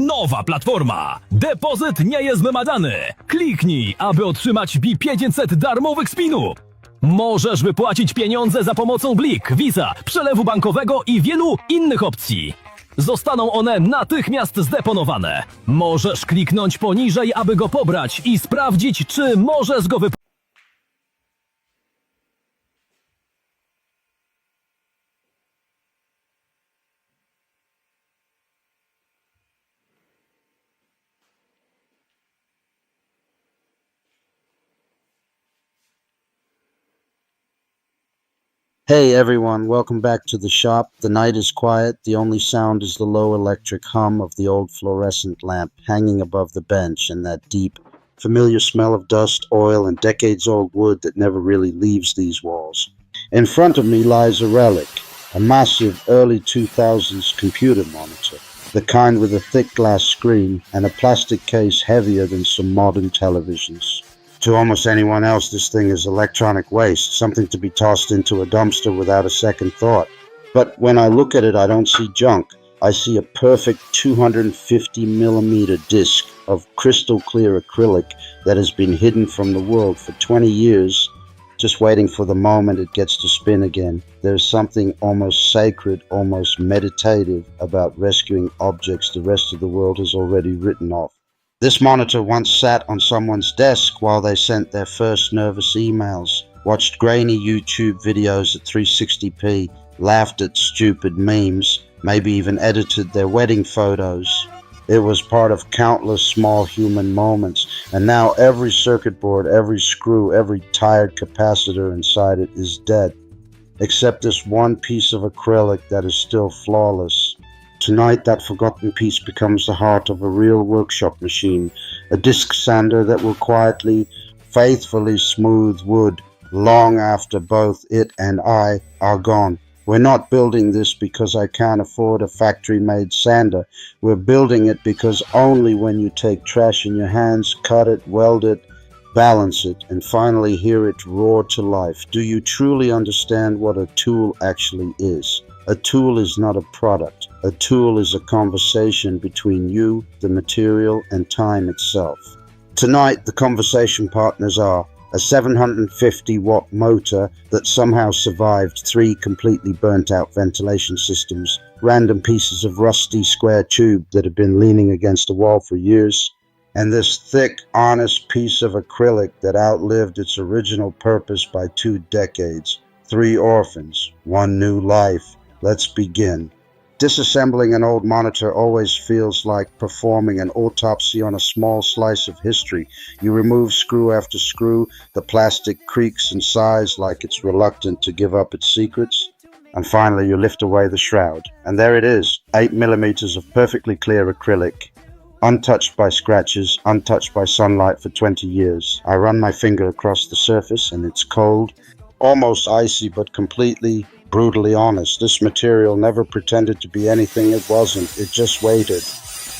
Nowa platforma. Depozyt nie jest wymagany. Kliknij, aby otrzymać BIP500 darmowych spinów. Możesz wypłacić pieniądze za pomocą Blik, Visa, przelewu bankowego i wielu innych opcji. Zostaną one natychmiast zdeponowane. Możesz kliknąć poniżej, aby go pobrać i sprawdzić, czy możesz go wypłacić. Hey everyone, welcome back to the shop. The night is quiet. The only sound is the low electric hum of the old fluorescent lamp hanging above the bench and that deep, familiar smell of dust, oil, and decades-old wood that never really leaves these walls. In front of me lies a relic, a massive early 2000s computer monitor, the kind with a thick glass screen and a plastic case heavier than some modern televisions. To almost anyone else, this thing is electronic waste, something to be tossed into a dumpster without a second thought. But when I look at it, I don't see junk. I see a perfect 250mm disc of crystal clear acrylic that has been hidden from the world for 20 years, just waiting for the moment it gets to spin again. There's something almost sacred, almost meditative about rescuing objects the rest of the world has already written off. This monitor once sat on someone's desk while they sent their first nervous emails, watched grainy YouTube videos at 360p, laughed at stupid memes, maybe even edited their wedding photos. It was part of countless small human moments, and now every circuit board, every screw, every tired capacitor inside it is dead, except this one piece of acrylic that is still flawless. Tonight, that forgotten piece becomes the heart of a real workshop machine, a disc sander that will quietly, faithfully smooth wood long after both it and I are gone. We're not building this because I can't afford a factory-made sander. We're building it because only when you take trash in your hands, cut it, weld it, balance it, and finally hear it roar to life, do you truly understand what a tool actually is. A tool is not a product. A tool is a conversation between you, the material, and time itself. Tonight, the conversation partners are a 750-watt motor that somehow survived 3 completely burnt-out ventilation systems, random pieces of rusty square tube that have been leaning against a wall for years, and this thick, honest piece of acrylic that outlived its original purpose by 2 decades. 3 orphans, 1 new life. Let's begin. Disassembling an old monitor always feels like performing an autopsy on a small slice of history. You remove screw after screw, the plastic creaks and sighs like it's reluctant to give up its secrets, and finally you lift away the shroud. And there it is, 8mm of perfectly clear acrylic, untouched by scratches, untouched by sunlight for 20 years. I run my finger across the surface and it's cold, almost icy, but completely brutally honest. This material never pretended to be anything it wasn't. It just waited.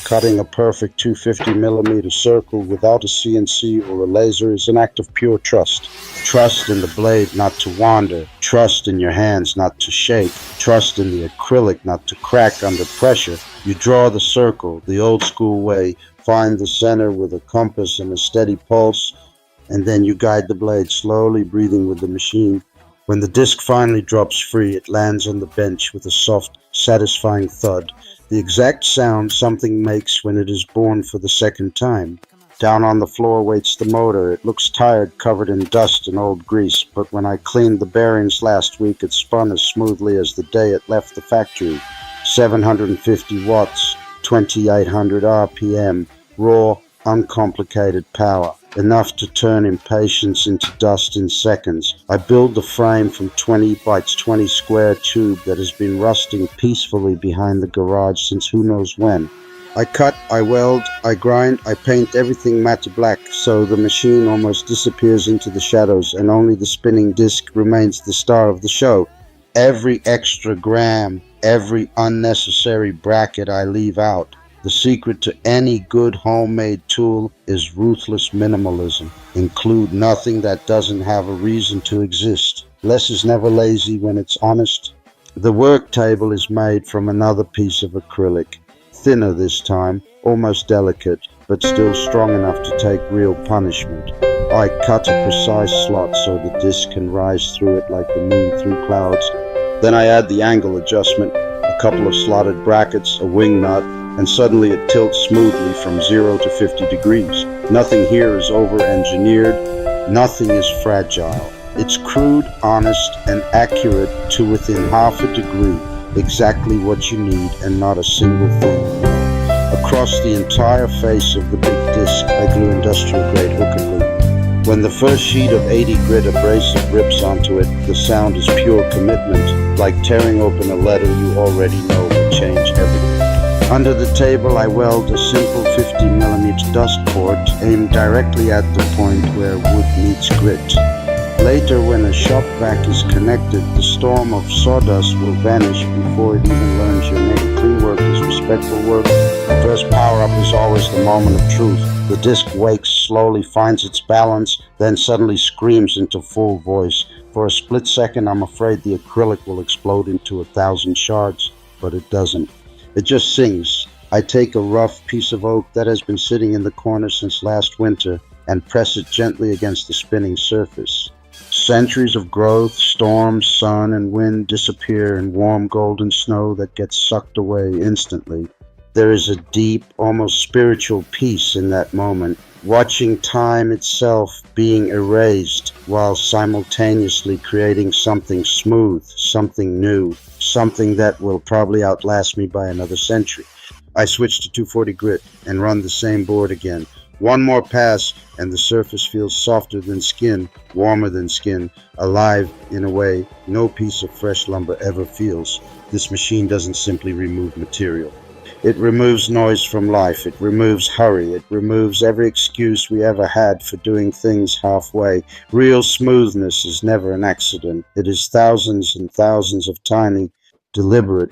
Cutting a perfect 250mm circle without a CNC or a laser is an act of pure trust. Trust in the blade not to wander. Trust in your hands not to shake. Trust in the acrylic not to crack under pressure. You draw the circle the old school way, find the center with a compass and a steady pulse, and then you guide the blade slowly, breathing with the machine. When the disc finally drops free, it lands on the bench with a soft, satisfying thud, the exact sound something makes when it is born for the second time. Down on the floor waits the motor. It looks tired, covered in dust and old grease, but when I cleaned the bearings last week, it spun as smoothly as the day it left the factory. 750 watts, 2800 RPM, raw, uncomplicated power. Enough to turn impatience into dust in seconds. I build the frame from 20 by 20 square tube that has been rusting peacefully behind the garage since who knows when. I cut, I weld, I grind, I paint everything matte black so the machine almost disappears into the shadows and only the spinning disc remains the star of the show. Every extra gram, every unnecessary bracket I leave out. The secret to any good homemade tool is ruthless minimalism. Include nothing that doesn't have a reason to exist. Less is never lazy when it's honest. The work table is made from another piece of acrylic. thinner this time, almost delicate, but still strong enough to take real punishment. I cut a precise slot so the disc can rise through it like the moon through clouds. Then I add the angle adjustment, a couple of slotted brackets, a wing nut, and suddenly it tilts smoothly from 0 to 50 degrees. Nothing here is over-engineered, nothing is fragile. It's crude, honest, and accurate to within half a degree, exactly what you need and not a single thing more. Across the entire face of the big disc, I glue industrial-grade hook and loop. When the first sheet of 80 grit abrasive rips onto it, the sound is pure commitment, like tearing open a letter you already know will change everything. Under the table, I weld a simple 50mm dust port aimed directly at the point where wood meets grit. Later, when a shop vac is connected, the storm of sawdust will vanish before it even learns your name. Clean work is respectful work. The first power-up is always the moment of truth. The disc wakes, slowly finds its balance, then suddenly screams into full voice. For a split second, I'm afraid the acrylic will explode into 1,000 shards, but it doesn't. It just sings. I take a rough piece of oak that has been sitting in the corner since last winter and press it gently against the spinning surface. Centuries of growth, storms, sun, and wind disappear in warm golden snow that gets sucked away instantly. There is a deep, almost spiritual peace in that moment, watching time itself being erased while simultaneously creating something smooth, something new, something that will probably outlast me by another century. I switch to 240 grit and run the same board again. One more pass and the surface feels softer than skin, warmer than skin, alive in a way no piece of fresh lumber ever feels. This machine doesn't simply remove material. It removes noise from life. It removes hurry. It removes every excuse we ever had for doing things halfway. Real smoothness is never an accident. It is thousands and thousands of tiny, deliberate